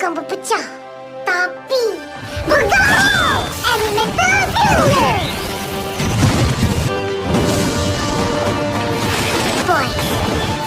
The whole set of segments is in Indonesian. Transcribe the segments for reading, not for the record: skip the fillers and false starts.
bukan berpecah, tapi bergerak. Elemental Cylinder. Boy,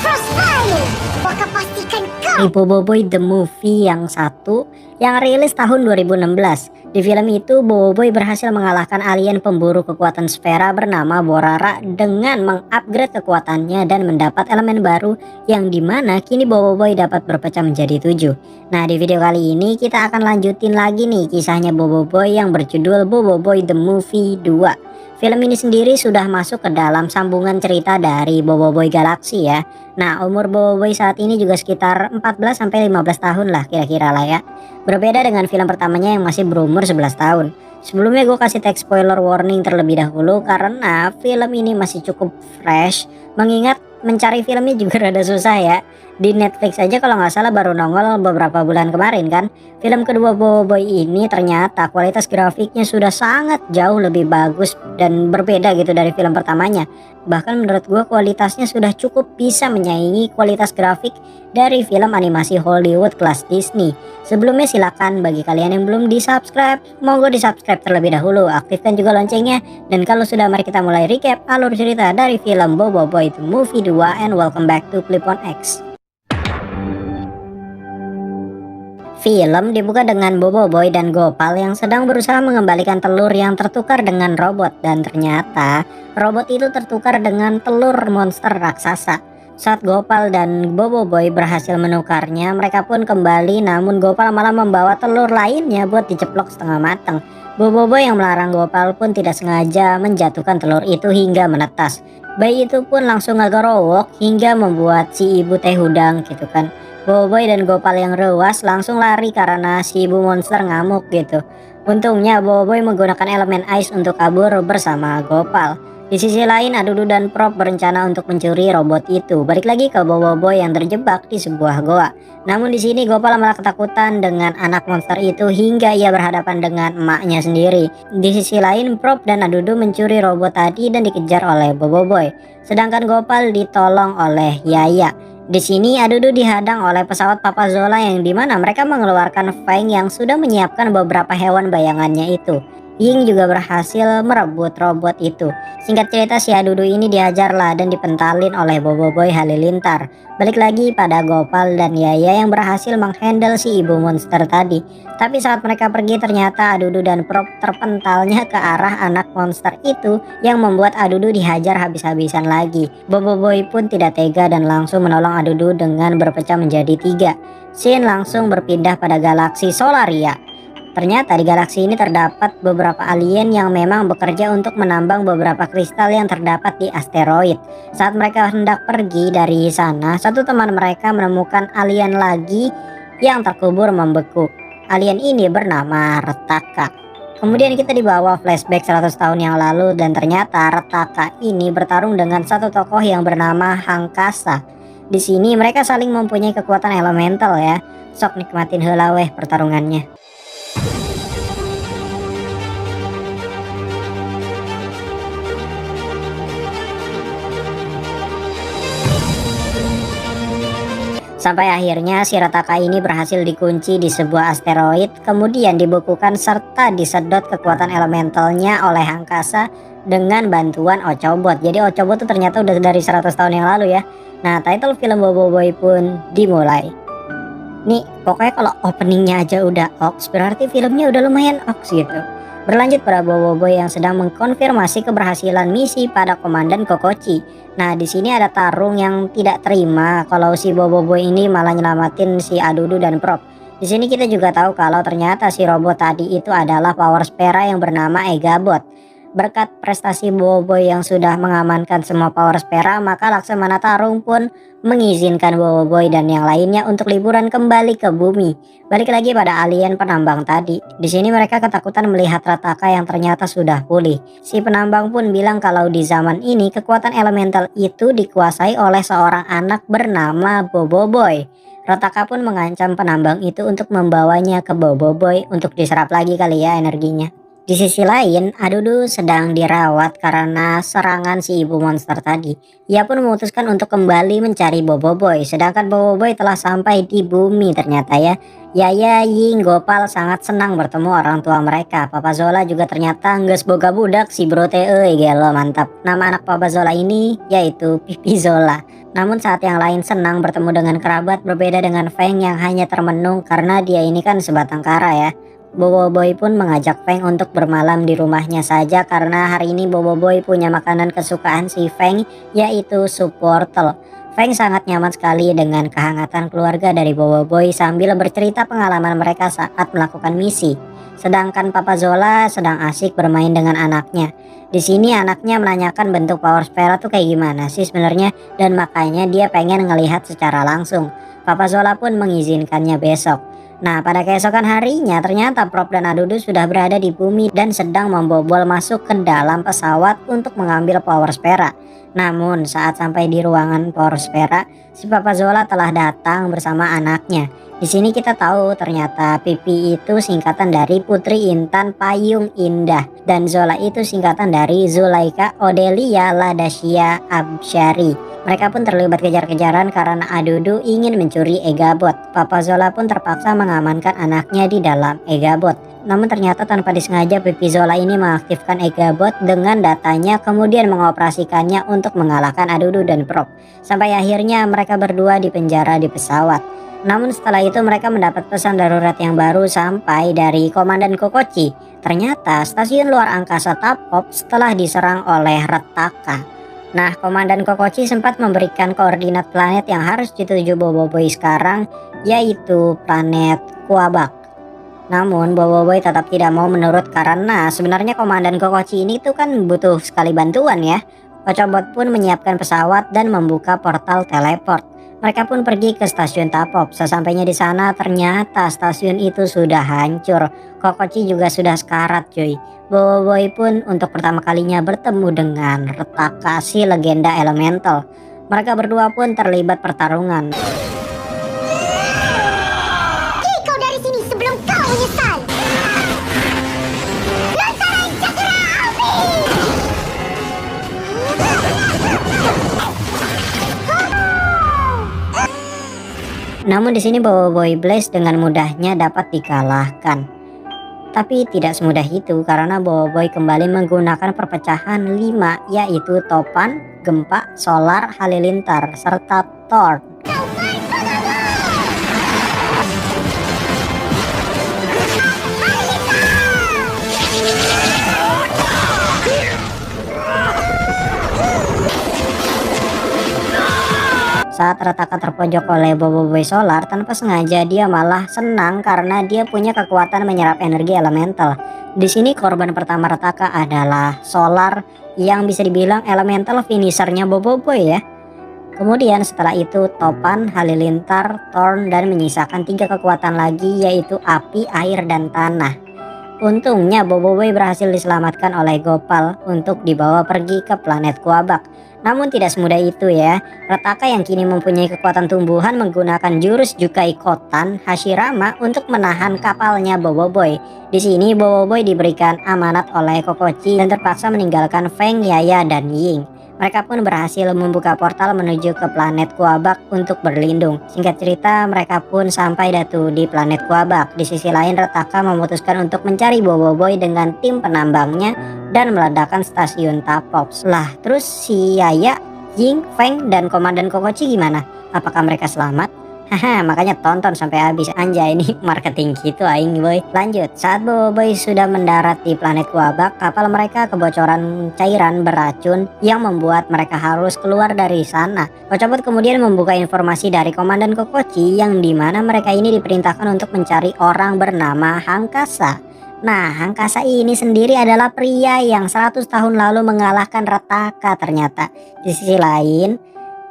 Frostfire. Maka pastikan kau. Boboiboy The Movie yang satu yang rilis tahun 2016. Di film itu Boboiboy berhasil mengalahkan alien pemburu kekuatan Sfera bernama Borara dengan mengupgrade kekuatannya dan mendapat elemen baru yang dimana kini Boboiboy dapat berpecah menjadi 7. Nah, di video kali ini kita akan lanjutin lagi nih kisahnya Boboiboy yang berjudul Boboiboy The Movie 2. Film ini sendiri sudah masuk ke dalam sambungan cerita dari Boboiboy Galaxy ya. Nah, umur Boboiboy saat ini juga sekitar 14-15 tahun lah kira-kira lah ya. Berbeda dengan film pertamanya yang masih berumur 11 tahun. Sebelumnya gue kasih tag spoiler warning terlebih dahulu karena film ini masih cukup fresh. Mengingat mencari filmnya juga rada susah ya. Di Netflix aja kalau nggak salah baru nongol beberapa bulan kemarin kan. Film kedua Boboiboy ini ternyata kualitas grafiknya sudah sangat jauh lebih bagus dan berbeda gitu dari film pertamanya. Bahkan menurut gue kualitasnya sudah cukup bisa menyaingi kualitas grafik dari film animasi Hollywood kelas Disney. Sebelumnya silakan bagi kalian yang belum di-subscribe, monggo di-subscribe terlebih dahulu, aktifkan juga loncengnya. Dan kalau sudah, mari kita mulai recap alur cerita dari film Boboiboy The Movie 2 and welcome back to Clip on X. Film dibuka dengan Boboiboy dan Gopal yang sedang berusaha mengembalikan telur yang tertukar dengan robot, dan ternyata robot itu tertukar dengan telur monster raksasa. Saat Gopal dan Boboiboy berhasil menukarnya, mereka pun kembali, namun Gopal malah membawa telur lainnya buat diceplok setengah matang. Boboiboy yang melarang Gopal pun tidak sengaja menjatuhkan telur itu hingga menetas. Bayi itu pun langsung ngegerowok hingga membuat si ibu teh hudang gitu kan. Boboiboy dan Gopal yang rewas langsung lari karena si ibu monster ngamuk gitu. Untungnya Boboiboy menggunakan elemen ice untuk kabur bersama Gopal. Di sisi lain Adudu dan Prop berencana untuk mencuri robot itu. Balik lagi ke Boboiboy yang terjebak di sebuah goa. Namun di sini Gopal malah ketakutan dengan anak monster itu hingga ia berhadapan dengan emaknya sendiri. Di sisi lain Prop dan Adudu mencuri robot tadi dan dikejar oleh Boboiboy. Sedangkan Gopal ditolong oleh Yaya. Di sini Adudu dihadang oleh pesawat Papa Zola yang dimana mereka mengeluarkan Fang yang sudah menyiapkan beberapa hewan bayangannya itu. Ying juga berhasil merebut robot itu. Singkat cerita si Adudu ini dihajarlah dan dipentalin oleh Boboiboy Halilintar. Balik lagi pada Gopal dan Yaya yang berhasil menghandle si ibu monster tadi. Tapi saat mereka pergi ternyata Adudu dan Prop terpentalnya ke arah anak monster itu yang membuat Adudu dihajar habis-habisan lagi. Boboiboy pun tidak tega dan langsung menolong Adudu dengan berpecah menjadi 3. Scene langsung berpindah pada galaksi Solaria. Ternyata di galaksi ini terdapat beberapa alien yang memang bekerja untuk menambang beberapa kristal yang terdapat di asteroid. Saat mereka hendak pergi dari sana, satu teman mereka menemukan alien lagi yang terkubur membeku. Alien ini bernama Retaka. Kemudian kita dibawa flashback 100 tahun yang lalu dan ternyata Retaka ini bertarung dengan satu tokoh yang bernama Hangkasa. Di sini mereka saling mempunyai kekuatan elemental ya. Sok nikmatin heula weh pertarungannya. Sampai akhirnya si Retaka ini berhasil dikunci di sebuah asteroid, kemudian dibekukan serta disedot kekuatan elementalnya oleh Hangkasa dengan bantuan Ochobot. Jadi Ochobot itu ternyata udah dari 100 tahun yang lalu ya. Nah, title film Boboiboy pun dimulai. Nih, pokoknya kalau openingnya aja udah oks, berarti filmnya udah lumayan oks gitu. Berlanjut pada Boboiboy yang sedang mengkonfirmasi keberhasilan misi pada Komandan Kokochi. Nah, di sini ada Tarung yang tidak terima kalau si Boboiboy ini malah nyelamatin si Adudu dan Prop. Di sini kita juga tahu kalau ternyata si robot tadi itu adalah Power Spera yang bernama Egabot. Berkat prestasi Boboiboy yang sudah mengamankan semua Power Spera, maka Laksamana Tarung pun mengizinkan Boboiboy dan yang lainnya untuk liburan kembali ke bumi. Balik lagi pada alien penambang tadi. Di sini mereka ketakutan melihat Retaka yang ternyata sudah pulih. Si penambang pun bilang kalau di zaman ini kekuatan elemental itu dikuasai oleh seorang anak bernama Boboiboy. Retaka pun mengancam penambang itu untuk membawanya ke Boboiboy untuk diserap lagi kali ya energinya. Di sisi lain, Adudu sedang dirawat karena serangan si ibu monster tadi. Ia pun memutuskan untuk kembali mencari Boboiboy, sedangkan Boboiboy telah sampai di bumi ternyata ya. Yaya, Ying, Gopal sangat senang bertemu orang tua mereka. Papa Zola juga ternyata ngges boga budak si bro teh gelo mantap. Nama anak Papa Zola ini yaitu Pipi Zola. Namun saat yang lain senang bertemu dengan kerabat, berbeda dengan Feng yang hanya termenung karena dia ini kan sebatang kara ya. Boboiboy pun mengajak Feng untuk bermalam di rumahnya saja karena hari ini Boboiboy punya makanan kesukaan si Feng yaitu sup wortel. Feng sangat nyaman sekali dengan kehangatan keluarga dari Boboiboy sambil bercerita pengalaman mereka saat melakukan misi. Sedangkan Papa Zola sedang asik bermain dengan anaknya. Di sini anaknya menanyakan bentuk Power Sphere tuh kayak gimana sih sebenarnya dan makanya dia pengen ngelihat secara langsung. Papa Zola pun mengizinkannya besok. Nah, pada keesokan harinya ternyata Prop dan Adudu sudah berada di bumi dan sedang membobol masuk ke dalam pesawat untuk mengambil Power Sphere. Namun saat sampai di ruangan Power Sphere, si Papa Zola telah datang bersama anaknya. Di sini kita tahu ternyata Pipi itu singkatan dari Putri Intan Payung Indah dan Zola itu singkatan dari Zulaika Odelia Ladasya Absyari. Mereka pun terlibat kejar-kejaran karena Adudu ingin mencuri Egabot. Papa Zola pun terpaksa mengamankan anaknya di dalam Egabot. Namun ternyata tanpa disengaja Pipi Zola ini mengaktifkan Egabot dengan datanya kemudian mengoperasikannya untuk mengalahkan Adudu dan Prop. Sampai akhirnya mereka berdua dipenjara di pesawat. Namun setelah itu mereka mendapat pesan darurat yang baru sampai dari Komandan Kokochi. Ternyata stasiun luar angkasa Tapop setelah diserang oleh Retaka. Nah, Komandan Kokochi sempat memberikan koordinat planet yang harus dituju Boboiboy sekarang, yaitu planet Quabak. Namun Boboiboy tetap tidak mau menurut karena sebenarnya Komandan Kokochi ini tuh kan butuh sekali bantuan ya. Ocobot pun menyiapkan pesawat dan membuka portal teleport. Mereka pun pergi ke stasiun Tapop. Sesampainya di sana ternyata stasiun itu sudah hancur. Kokochi juga sudah sekarat cuy. Boboiboy pun untuk pertama kalinya bertemu dengan Retaka si legenda elemental. Mereka berdua pun terlibat pertarungan. Pergi kau dari sini sebelum kau menyesal. Lontaran cakra api. Namun di sini Boboiboy Blaze dengan mudahnya dapat dikalahkan. Tapi tidak semudah itu karena Boboiboy kembali menggunakan perpecahan 5 yaitu Topan, Gempa, Solar, Halilintar, serta Thor. Saat Retaka terpojok oleh Boboiboy Solar, tanpa sengaja dia malah senang karena dia punya kekuatan menyerap energi elemental. Di sini korban pertama Retaka adalah Solar yang bisa dibilang elemental finishernya Boboiboy ya. Kemudian setelah itu Topan, Halilintar, Thorn dan menyisakan 3 kekuatan lagi yaitu api, air, dan tanah. Untungnya Boboiboy berhasil diselamatkan oleh Gopal untuk dibawa pergi ke planet Quabak. Namun tidak semudah itu ya. Retaka yang kini mempunyai kekuatan tumbuhan menggunakan jurus Jukai Kotan Hashirama untuk menahan kapalnya Boboiboy. Di sini Boboiboy diberikan amanat oleh Kokochi dan terpaksa meninggalkan Feng, Yaya, dan Ying. Mereka pun berhasil membuka portal menuju ke planet Quabak untuk berlindung. Singkat cerita mereka pun sampai datu di planet Quabak. Di sisi lain Retaka memutuskan untuk mencari Boboiboy dengan tim penambangnya dan meledakkan stasiun Tapop. Lah terus si Yaya, Ying, Feng, dan Komandan Kokochi gimana? Apakah mereka selamat? Haha, makanya tonton sampai habis. Anjay, ini marketing gitu aing boy. Lanjut, saat Boboiboy sudah mendarat di planet Quabak, kapal mereka kebocoran cairan beracun yang membuat mereka harus keluar dari sana. Ocobot kemudian membuka informasi dari Komandan Kokochi yang dimana mereka ini diperintahkan untuk mencari orang bernama Hangkasa. Nah, Hangkasa ini sendiri adalah pria yang 100 tahun lalu mengalahkan Retaka ternyata. Di sisi lain,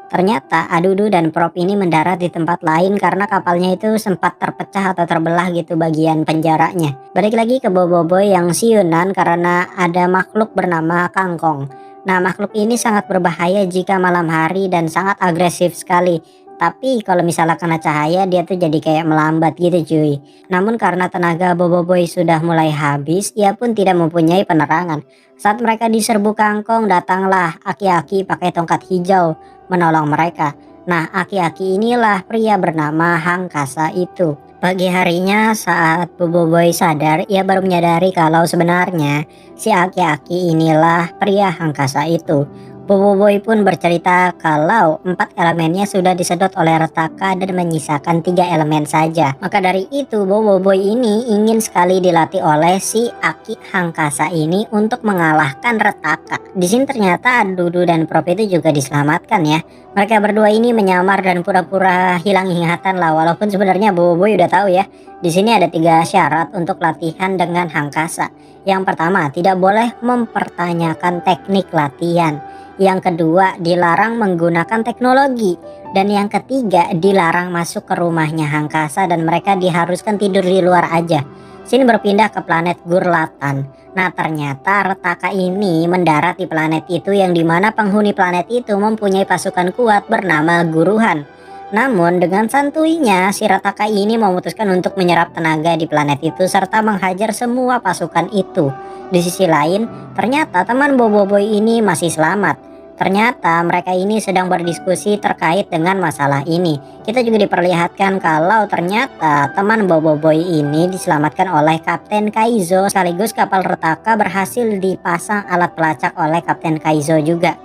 ternyata Adudu dan Prop ini mendarat di tempat lain karena kapalnya itu sempat terpecah atau terbelah gitu bagian penjaranya. Balik lagi ke Boboiboy yang siunan karena ada makhluk bernama Kangkong. Nah, makhluk ini sangat berbahaya jika malam hari dan sangat agresif sekali. Tapi kalau misalnya kena cahaya dia tuh jadi kayak melambat gitu cuy. Namun karena tenaga Boboiboy sudah mulai habis, ia pun tidak mempunyai penerangan. Saat mereka diserbu kangkong, datanglah aki-aki pakai tongkat hijau menolong mereka. Nah, aki-aki inilah pria bernama Hangkasa itu. Pagi harinya saat Boboiboy sadar, ia baru menyadari kalau sebenarnya si aki-aki inilah pria Hangkasa itu. Boboiboy pun bercerita kalau 4 elemennya sudah disedot oleh Retaka dan menyisakan 3 elemen saja. Maka dari itu Boboiboy ini ingin sekali dilatih oleh si Aki Hangkasa ini untuk mengalahkan Retaka. Di sini ternyata Dudu dan Prop itu juga diselamatkan ya. Mereka berdua ini menyamar dan pura-pura hilang ingatan lah, walaupun sebenarnya Boboiboy udah tahu ya. Di sini ada 3 syarat untuk latihan dengan Hangkasa. Yang pertama, tidak boleh mempertanyakan teknik latihan. Yang kedua, dilarang menggunakan teknologi. Dan yang ketiga, dilarang masuk ke rumahnya Hangkasa dan mereka diharuskan tidur di luar aja. Sini berpindah ke planet Gurlatan. Nah, ternyata Retaka ini mendarat di planet itu yang dimana penghuni planet itu mempunyai pasukan kuat bernama Guruhan. Namun dengan santuinya si Retaka ini memutuskan untuk menyerap tenaga di planet itu serta menghajar semua pasukan itu. Di sisi lain, ternyata teman Boboiboy ini masih selamat. Ternyata mereka ini sedang berdiskusi terkait dengan masalah ini. Kita juga diperlihatkan kalau ternyata teman Boboiboy ini diselamatkan oleh Kapten Kaizo, sekaligus kapal Retaka berhasil dipasang alat pelacak oleh Kapten Kaizo juga.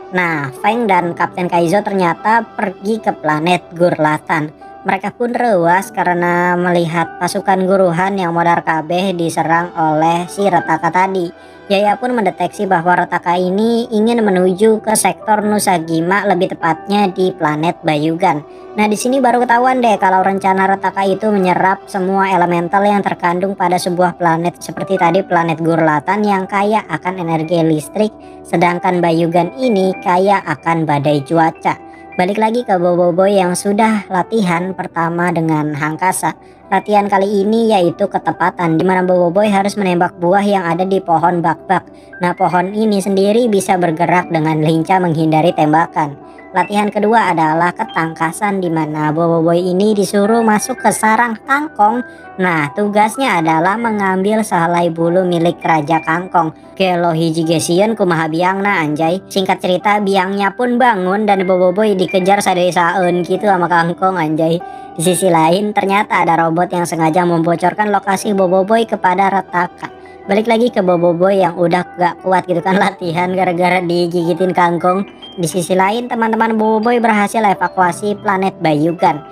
Nah, Feng dan Kapten Kaizo ternyata pergi ke planet Gurlatan. Mereka pun rewas karena melihat pasukan Guruhan yang modar kabeh diserang oleh si Retaka tadi. Yaya pun mendeteksi bahwa Retaka ini ingin menuju ke sektor Nusagima, lebih tepatnya di planet Bayugan. Nah, di sini baru ketahuan deh kalau rencana Retaka itu menyerap semua elemental yang terkandung pada sebuah planet seperti tadi planet Gurlatan yang kaya akan energi listrik, sedangkan Bayugan ini kaya akan badai cuaca. Balik lagi ke Boboiboy yang sudah latihan pertama dengan Hangkasa. Latihan kali ini yaitu ketepatan, di mana Boboiboy harus menembak buah yang ada di pohon bakbak. Nah, pohon ini sendiri bisa bergerak dengan lincah menghindari tembakan. Latihan kedua adalah ketangkasan, di mana Boboiboy ini disuruh masuk ke sarang kangkong. Nah, tugasnya adalah mengambil sehelai bulu milik Raja Kangkong. Kelo hiji gesieun kumaha biangna anjay. Singkat cerita, biangnya pun bangun dan Boboiboy dikejar sadesaeun gitu sama Kangkong anjay. Di sisi lain, ternyata ada robot yang sengaja membocorkan lokasi Boboiboy kepada Retaka. Balik lagi ke Boboiboy yang udah gak kuat gitu kan latihan gara-gara digigitin Kangkong. Di sisi lain, teman-teman Boboiboy berhasil evakuasi planet Bayugan.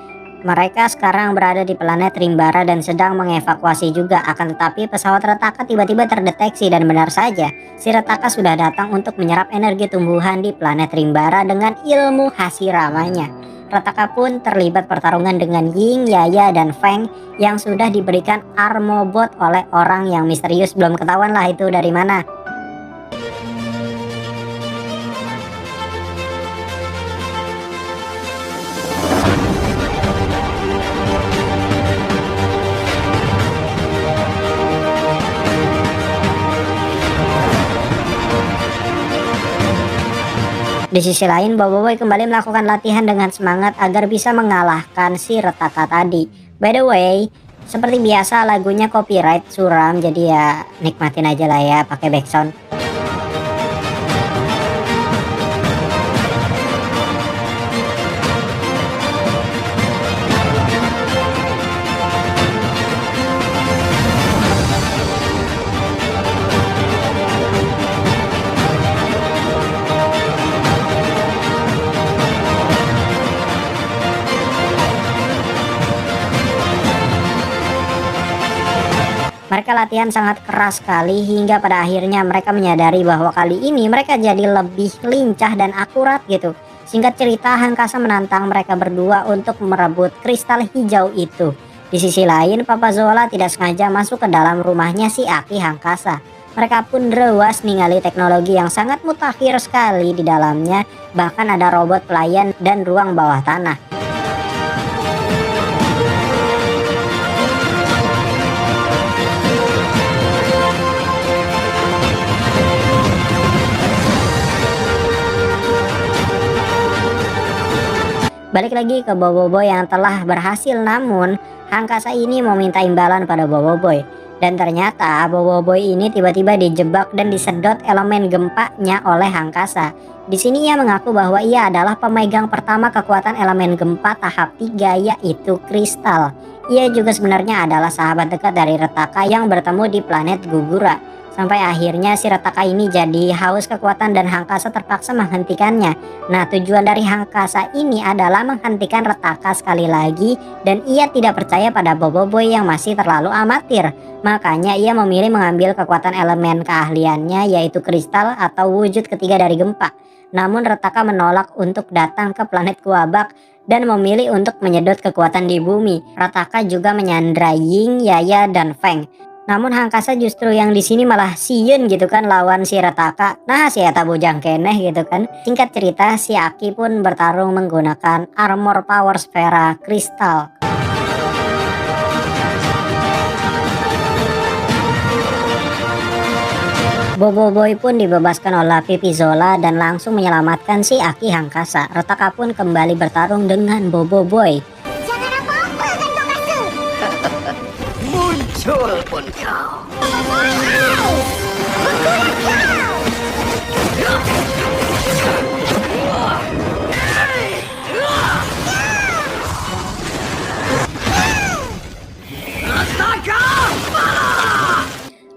Mereka sekarang berada di planet Rimbara dan sedang mengevakuasi juga. Akan tetapi pesawat Retaka tiba-tiba terdeteksi dan benar saja si Retaka sudah datang untuk menyerap energi tumbuhan di planet Rimbara dengan ilmu Hashiramanya. Retaka pun terlibat pertarungan dengan Ying, Yaya, dan Feng yang sudah diberikan Armobot oleh orang yang misterius, belum ketahuan lah itu dari mana. Di sisi lain, Boboiboy kembali melakukan latihan dengan semangat agar bisa mengalahkan si Retaka tadi. By the way, seperti biasa lagunya copyright suram, jadi ya nikmatin aja lah ya pakai backsound. Mereka latihan sangat keras sekali hingga pada akhirnya mereka menyadari bahwa kali ini mereka jadi lebih lincah dan akurat gitu. Singkat cerita, Hangkasa menantang mereka berdua untuk merebut kristal hijau itu. Di sisi lain, Papa Zola tidak sengaja masuk ke dalam rumahnya si Aki Hangkasa. Mereka pun rewas ningali teknologi yang sangat mutakhir sekali di dalamnya. Bahkan ada robot pelayan dan ruang bawah tanah. Balik lagi ke Boboiboy yang telah berhasil, namun Hangkasa ini mau minta imbalan pada Boboiboy. Dan ternyata Boboiboy ini tiba-tiba dijebak dan disedot elemen gempanya oleh Hangkasa. Di sini ia mengaku bahwa ia adalah pemegang pertama kekuatan elemen gempa tahap 3, yaitu kristal. Ia juga sebenarnya adalah sahabat dekat dari Retaka yang bertemu di planet Gugura. Sampai akhirnya si Retaka ini jadi haus kekuatan dan Hangkasa terpaksa menghentikannya. Nah, tujuan dari Hangkasa ini adalah menghentikan Retaka sekali lagi, dan ia tidak percaya pada Boboiboy yang masih terlalu amatir. Makanya ia memilih mengambil kekuatan elemen keahliannya, yaitu kristal atau wujud ketiga dari gempa. Namun Retaka menolak untuk datang ke planet Kuabak dan memilih untuk menyedot kekuatan di bumi. Retaka juga menyandra Ying, Yaya, dan Feng. Namun Hangkasa justru yang di sini malah sieun gitu kan lawan si Retaka. Nah, si eta bujang keneh gitu kan. Singkat cerita, si Aki pun bertarung menggunakan armor power sfera kristal. Boboiboy pun dibebaskan oleh Pipi Zola dan langsung menyelamatkan si Aki Hangkasa. Retaka pun kembali bertarung dengan Boboiboy. Jangan apa-apa kan Tonkatsu. Muncul pun kau.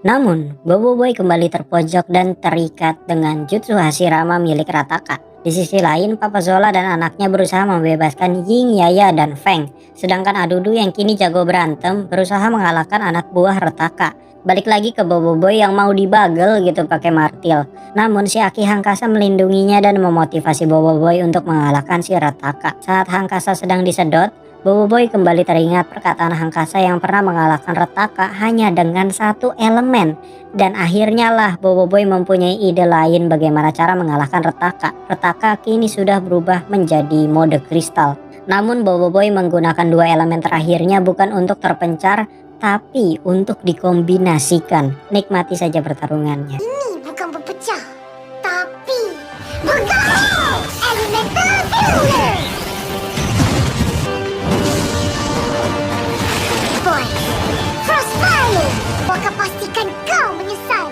Namun, Boboiboy kembali terpojok dan terikat dengan jutsu Hashirama milik Rataka. Di sisi lain, Papa Zola dan anaknya berusaha membebaskan Ying, Yaya, dan Feng. Sedangkan Adudu yang kini jago berantem berusaha mengalahkan anak buah Retaka. Balik lagi ke Boboiboy yang mau dibagel gitu pakai martil. Namun si Aki Hangkasa melindunginya dan memotivasi Boboiboy untuk mengalahkan si Retaka. Saat Hangkasa sedang disedot, Boboiboy kembali teringat perkataan Hangkasa yang pernah mengalahkan Retaka hanya dengan satu elemen. Dan akhirnya lah Boboiboy mempunyai ide lain bagaimana cara mengalahkan Retaka. Retaka kini sudah berubah menjadi mode kristal. Namun Boboiboy menggunakan dua elemen terakhirnya bukan untuk terpencar, tapi untuk dikombinasikan. Nikmati saja pertarungannya. Ini bukan berpecah, tapi bergabung. Elemental Killer. Boy, Frostfire. Aku akan pastikan kau menyesal.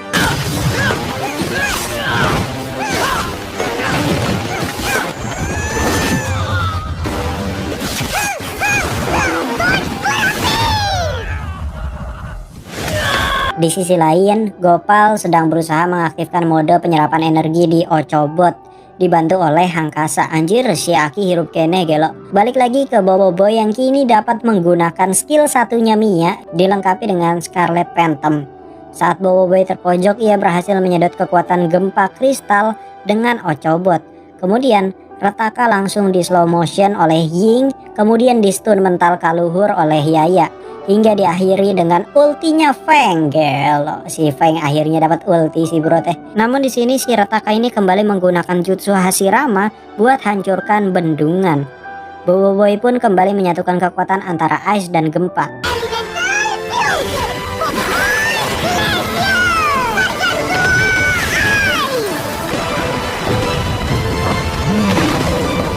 Di sisi lain, Gopal sedang berusaha mengaktifkan mode penyerapan energi di Ochobot, dibantu oleh Hangkasa. Anjir, si Aki hirup kene gelo. Balik lagi ke Boboiboy yang kini dapat menggunakan skill satunya Mia, dilengkapi dengan Scarlet Phantom. Saat Boboiboy terpojok, ia berhasil menyedot kekuatan gempa kristal dengan Ochobot. Kemudian Retaka langsung di slow motion oleh Ying, kemudian di stun mental kaluhur oleh Yaya, hingga diakhiri dengan ultinya Feng. Gelo, si Feng akhirnya dapat ulti si bro teh. Namun di sini si Retaka ini kembali menggunakan jutsu Hashirama buat hancurkan bendungan. Boboiboy pun kembali menyatukan kekuatan antara ice dan gempa.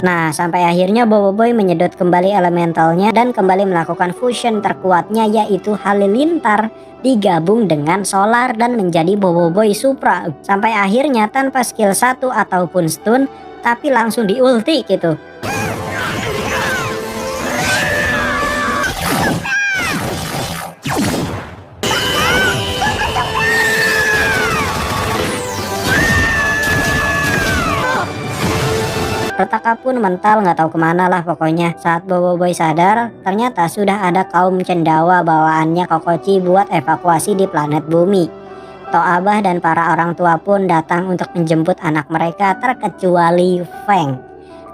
Nah, sampai akhirnya Boboiboy menyedot kembali elementalnya dan kembali melakukan fusion terkuatnya, yaitu Halilintar digabung dengan Solar dan menjadi Boboiboy Supra. Sampai akhirnya tanpa skill 1 ataupun stun, tapi langsung di ulti gitu. Retaka pun mental nggak tahu kemana lah pokoknya. Saat Boboiboy sadar, ternyata sudah ada kaum cendawa bawaannya Kokochi buat evakuasi di planet bumi. Toabah dan para orang tua pun datang untuk menjemput anak mereka, terkecuali Feng.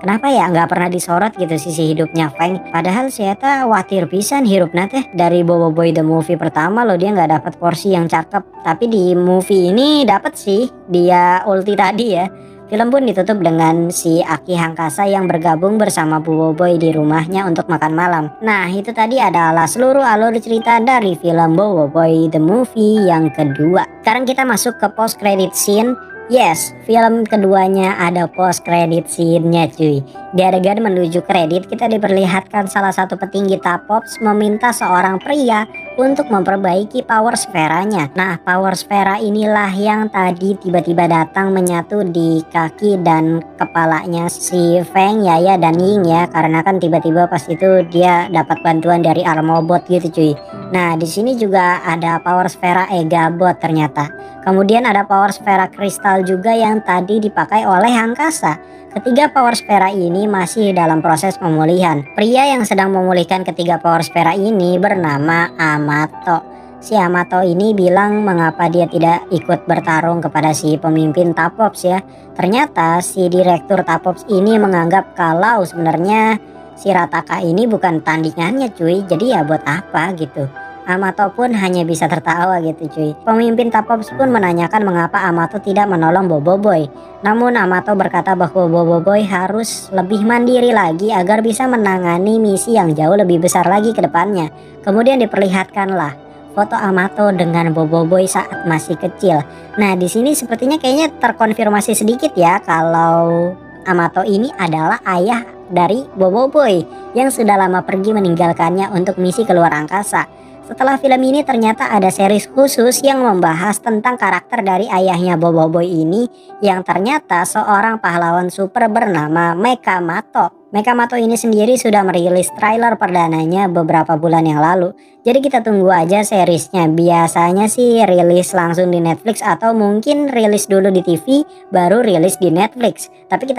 Kenapa ya nggak pernah disorot gitu sisi hidupnya Feng? Padahal sieta watir pisan hirupna teh. Dari Boboiboy the Movie pertama loh dia nggak dapat porsi yang cakep. Tapi di movie ini dapat sih, dia ulti tadi ya. Film pun ditutup dengan si Aki Hangkasa yang bergabung bersama Boboiboy di rumahnya untuk makan malam. Nah, itu tadi adalah seluruh alur cerita dari film Boboiboy the Movie yang kedua. Sekarang kita masuk ke post credit scene Yes, film keduanya ada post credit scene-nya cuy. Di adegan menuju kredit kita diperlihatkan salah satu petinggi Tapops meminta seorang pria untuk memperbaiki power sferanya. Nah, power sfera inilah yang tadi tiba-tiba datang menyatu di kaki dan kepalanya si Feng, Yaya, dan Ying ya. Karena kan tiba-tiba pas itu dia dapat bantuan dari Armobot gitu cuy. Nah, di sini juga ada power sfera Egabot ternyata. Kemudian ada power sfera kristal juga yang tadi dipakai oleh angkasa. Ketiga power sfera ini masih dalam proses pemulihan. Pria yang sedang memulihkan ketiga power sfera ini bernama Amato. Si Amato ini bilang mengapa dia tidak ikut bertarung kepada si pemimpin Tapops ya. Ternyata si direktur Tapops ini menganggap kalau sebenarnya si Rataka ini bukan tandingannya cuy. Jadi ya buat apa gitu. Amato pun hanya bisa tertawa gitu cuy. Pemimpin Tapops pun menanyakan mengapa Amato tidak menolong Boboiboy. Namun Amato berkata bahwa Boboiboy harus lebih mandiri lagi agar bisa menangani misi yang jauh lebih besar lagi ke depannya. Kemudian diperlihatkanlah foto Amato dengan Boboiboy saat masih kecil. Nah, di sini sepertinya kayaknya terkonfirmasi sedikit ya kalau Amato ini adalah ayah dari Boboiboy yang sudah lama pergi meninggalkannya untuk misi keluar angkasa. Setelah film ini ternyata ada series khusus yang membahas tentang karakter dari ayahnya Boboiboy ini yang ternyata seorang pahlawan super bernama Mekamato. Mekamato ini sendiri sudah merilis trailer perdananya beberapa bulan yang lalu. Jadi kita tunggu aja seriesnya. Biasanya sih rilis langsung di Netflix atau mungkin rilis dulu di TV baru rilis di Netflix. Tapi kita